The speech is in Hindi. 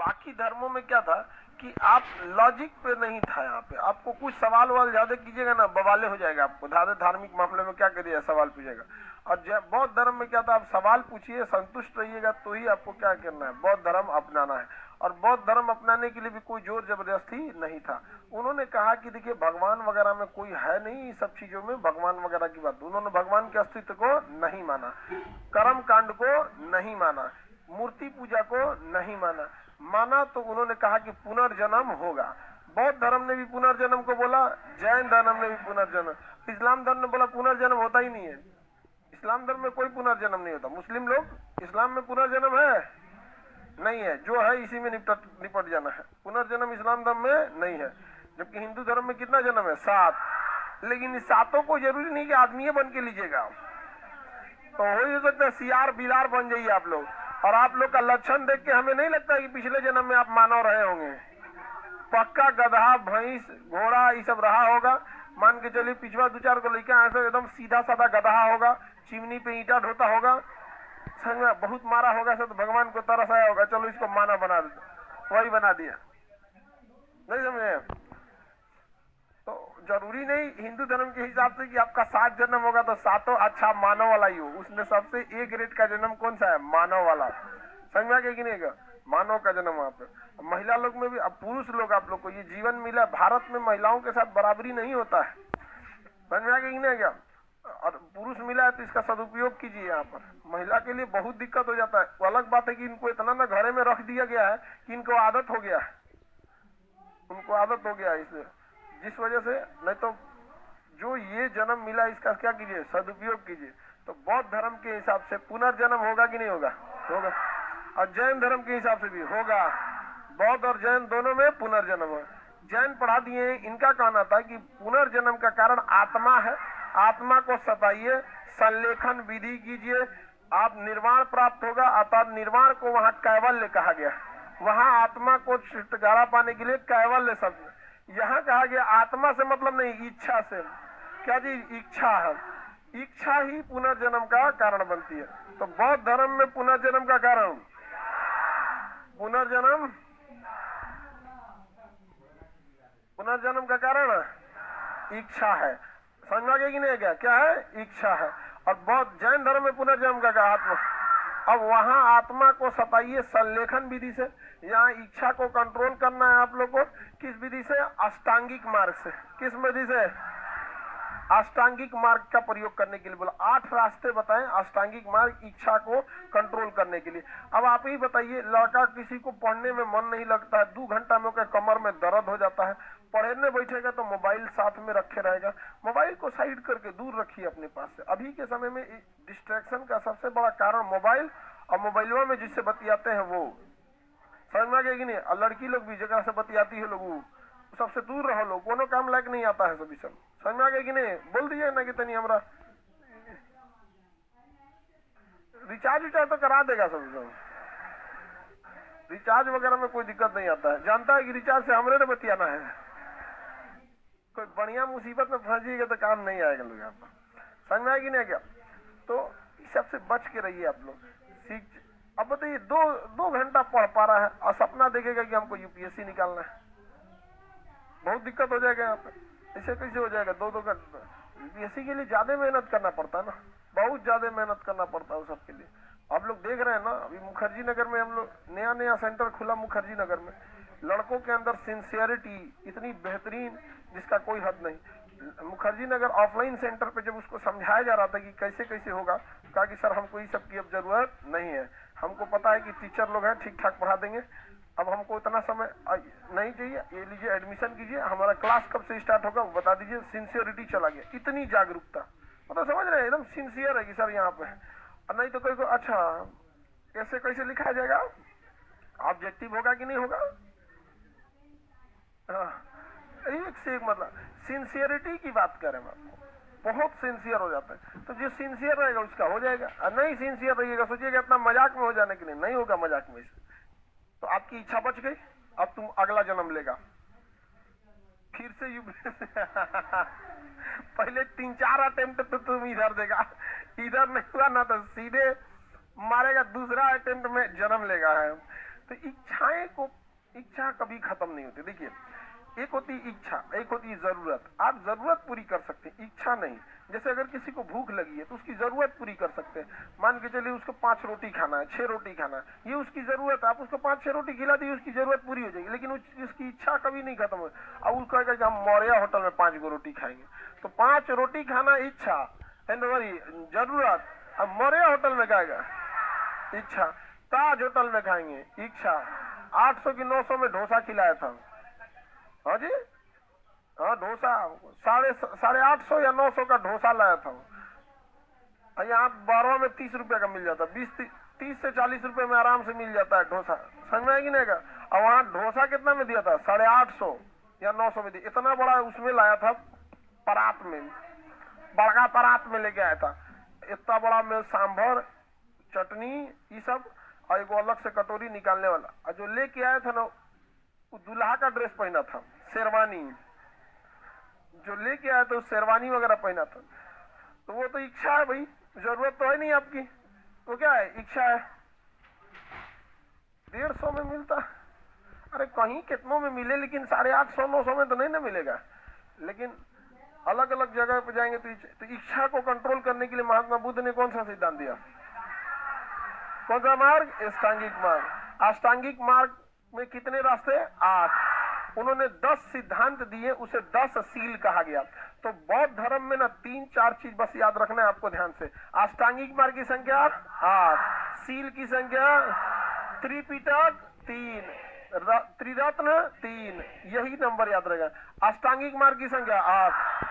बाकी धर्मों में क्या था कि आप लॉजिक पे नहीं था, यहाँ पे आपको कुछ सवाल वाल ज्यादा कीजिएगा ना बवाले हो जाएगा, आपको धार्मिक मामले में क्या करिए सवाल पूछेगा। और बौद्ध धर्म में क्या था, आप सवाल पूछिए संतुष्ट रहिएगा तो ही आपको क्या करना है, बौद्ध धर्म अपनाना है। और बौद्ध धर्म अपनाने के लिए भी कोई जोर जबरदस्ती नहीं था। उन्होंने कहा कि देखिए भगवान वगैरह में कोई है नहीं, इन सब चीजों में भगवान वगैरह की बात, उन्होंने भगवान के अस्तित्व को नहीं माना, कर्म कांड को नहीं माना, मूर्ति पूजा को नहीं माना तो उन्होंने कहा कि पुनर्जन्म होगा। बौद्ध धर्म ने भी पुनर्जन्म को बोला, जैन धर्म ने भी पुनर्जन्म, इस्लाम धर्म ने बोला पुनर्जन्म होता ही नहीं है, इस्लाम धर्म में कोई पुनर्जन्म नहीं होता। मुस्लिम लोग इस्लाम में पुनर्जन्म है नहीं है, जो है इसी में निपट जाना है, पुनर्जन्म इस्लाम धर्म में नहीं है। जबकि हिंदू धर्म में कितना जन्म है, 7। लेकिन इस 7 को जरूरी नहीं कि आदमी बन के लीजिएगा, तो हो ही सकता है सियार बिलार बन जाइए आप लोग। और आप लोग का लक्षण देख के हमें नहीं लगता कि पिछले जन्म में आप मानव रहे होंगे, पक्का गधा भैंस घोड़ा ये सब रहा होगा। मान के चलिए पिछवा 2-4 को लड़का ऐसा एकदम सीधा साधा गधा होगा, चिमनी पे ईंटा ढोता होगा, संग में बहुत मारा होगा, सब तो भगवान को तरस आया होगा, चलो इसको माना बना दो, वही बना दिया, नहीं समझे। तो जरूरी नहीं हिंदू धर्म के हिसाब से कि आपका 7 जन्म होगा तो 7 अच्छा मानव वाला ही हो, उसमें सबसे ए ग्रेड का जन्म कौन सा है, मानव वाला। समझा के कि नहीं, मानव का जन्म वहां पे। महिला लोग में भी, अब पुरुष लोग आप लोग को ये जीवन मिला, भारत में महिलाओं के साथ बराबरी नहीं होता है, समझ में आ गया कि नहीं क्या। और पुरुष मिला है तो इसका सदुपयोग कीजिए। यहाँ पर महिला के लिए बहुत दिक्कत हो जाता है। वो अलग बात है कि इनको इतना ना घरे में रख दिया गया है कि इनको आदत हो गया है, उनको आदत हो गया है, इसलिए जिस वजह से, नहीं तो जो ये जन्म मिला इसका क्या कीजिए, सदुपयोग कीजिए। तो बौद्ध धर्म के हिसाब से पुनर्जन्म होगा कि नहीं होगा, होगा। और जैन धर्म के हिसाब से भी होगा, बौद्ध और जैन दोनों में पुनर्जन्म है। जैन पढ़ा दिए, इनका कहना था कि पुनर्जन्म का कारण आत्मा है, आत्मा को सताइए, संलेखन विधि कीजिए, आप निर्वाण प्राप्त होगा। अर्थात निर्वाण को वहां कैवल्य कहा गया, वहां आत्मा को छुटकारा पाने के लिए कैवल्य शब्द। यहाँ कहा गया आत्मा से मतलब नहीं, इच्छा से। क्या जी, इच्छा है, इच्छा ही पुनर्जन्म का कारण बनती है। तो बौद्ध धर्म में पुनर्जन्म का कारण, पुनर्जन्म का कारण इच्छा है। समझ में आ गया कि नहीं, क्या है, इच्छा है। और बौद्ध जैन धर्म में पुनर्जन्म का आत्मा। अब वहां आत्मा को सताइए संलेखन विधि से, यहाँ इच्छा को कंट्रोल करना है आप लोग को। किस विधि से, अष्टांगिक मार्ग से। किस विधि से, अष्टांगिक मार्ग का प्रयोग करने के लिए बोला। 8 रास्ते बताएं अष्टांगिक मार्ग, इच्छा को कंट्रोल करने के लिए। अब आप ही बताइए, लड़का किसी को पढ़ने में मन नहीं लगता है, 2 घंटा में उसके कमर में दर्द हो जाता है, पढ़ने बैठेगा तो मोबाइल साथ में रखे रहेगा। मोबाइल को साइड करके दूर रखिए अपने पास से। अभी के समय में डिस्ट्रैक्शन का सबसे बड़ा कारण मोबाइल, और मोबाइलों में जिससे बतियाते हैं वो, समझ में आ गया कि नहीं। और लड़की लोग भी जगह से बतियाती है लोग, सबसे दूर रहो लोग, कोनो काम लायक नहीं आता है सभी सब। समझ में आ गया कि नहीं, बोल दिए ना कि तनी हमरा रिचार्ज तो करा देगा सभी सब, रिचार्ज वगैरह में कोई दिक्कत नहीं आता है, जानता है कि रिचार्ज से हमरे ने बतियाना है। कोई बढ़िया मुसीबत में फंसिएगा तो काम नहीं आएगा लोग यहाँ पर, समझ में आएगी नहीं क्या। तो इस सबसे बच के रहिए आप लोग। सीख, अब बताइए 2 घंटा पढ़ पा रहा है और सपना देखेगा कि हमको यूपीएससी निकालना है, बहुत दिक्कत हो जाएगा यहाँ पे। ऐसे कैसे हो जाएगा, 2 घंटा। यूपीएससी के लिए ज्यादा मेहनत करना पड़ता है ना, बहुत ज्यादा मेहनत करना पड़ता है सबके लिए। आप लोग देख रहे हैं ना, अभी मुखर्जी नगर में हम लोग नया सेंटर खुला, मुखर्जी नगर में लड़कों के अंदर सिंसियरिटी इतनी बेहतरीन जिसका कोई हद नहीं। मुखर्जी नगर ऑफलाइन सेंटर पे जब उसको समझाया जा रहा था कि कैसे कैसे होगा, कहा कि सर हमको ये सब की अब जरूरत नहीं है, हमको पता है कि टीचर लोग हैं ठीक ठाक पढ़ा देंगे, अब हमको इतना समय नहीं चाहिए, ये लीजिए एडमिशन कीजिए, हमारा क्लास कब से स्टार्ट होगा वो बता दीजिए। सिंसियरिटी चला गया, इतनी जागरूकता, मतलब समझ रहे हैं एकदम सिंसियर है कि सर यहाँ पे। और नहीं तो कोई को अच्छा कैसे कैसे लिखा जाएगा, ऑब्जेक्टिव होगा कि नहीं होगा। एक से एक मतलब सिंसियरिटी की बात करें, बहुत सिंसियर हो जाता है। तो जो सिंसियर रहेगा उसका हो जाएगा, और नहीं सिंसियर रहिएगा सोचिएगा इतना मजाक में हो जाने के लिए, नहीं होगा मजाक में। तो आपकी इच्छा बच गई, अब तुम अगला जन्म लेगा फिर से पहले 3-4 अटेम्प्ट तो तुम इधर देगा, इधर नहीं हुआ ना तो सीधे मारेगा, दूसरा अटेम्प्ट में जन्म लेगा है। तो इच्छा कभी खत्म नहीं होती। देखिए, एक होती इच्छा, एक होती जरूरत। आप जरूरत पूरी कर सकते हैं, इच्छा नहीं। जैसे अगर किसी को भूख लगी है तो उसकी जरूरत पूरी कर सकते हैं। मान के चलिए उसको 5 रोटी खाना है, 6 रोटी खाना है, ये उसकी जरूरत है। आप उसको 5-6 रोटी खिला दी, उसकी जरूरत पूरी हो जाएगी, लेकिन उसकी इच्छा कभी नहीं खत्म हो। अब उसको कहेगा कि हम मौर्या होटल में 5 गो रोटी खाएंगे, तो 5 रोटी खाना इच्छा एंड जरूरत। अब मौर्या होटल में खाएगा इच्छा, ताज होटल में खाएंगे इच्छा। 800 की 900 में डोसा खिलाया था। हाँ जी, हाँ डोसा 850 या 900 का डोसा लाया था। यहाँ 12 में 30 रुपए का मिल जाता, 30 से 40 रुपए में आराम से मिल जाता है डोसा। समझ में आएगी नहीं का? और वहाँ डोसा कितना में दिया था? 850 या 900 में दिया। इतना बड़ा उसमें लाया था, परात में, बड़का परात में लेके आया था। इतना बड़ा में सांभर, चटनी, ये सब, और एक अलग से कटोरी निकालने वाला। और जो लेके आया था ना, दूल्हा का ड्रेस पहना था, शेरवानी। जो लेके आया था शेरवानी वगैरह पहना था। तो वो तो इच्छा है भाई, जरूरत तो है नहीं आपकी, तो क्या है? इच्छा है। 150 में मिलता, अरे कहीं कितनों में मिले, लेकिन 850-900 में तो नहीं ना मिलेगा। लेकिन अलग अलग जगह पे जाएंगे तो इच्छा को कंट्रोल करने के लिए महात्मा बुद्ध ने कौन सा सिद्धांत दिया? कौन सा मार्ग? अष्टांगिक मार्ग। अष्टांगिक मार्ग में कितने रास्ते? 8। उन्होंने 10 सिद्धांत दिए, उसे 10 सील कहा गया। तो बौद्ध धर्म में ना 3-4 चीज बस याद रखना है आपको ध्यान से। अष्टांगिक मार्ग की संख्या 8, सील की संख्या, त्रिपिटक 3, त्रिरत्न 3, यही नंबर याद रहेगा। अष्टांगिक मार्ग की संख्या 8।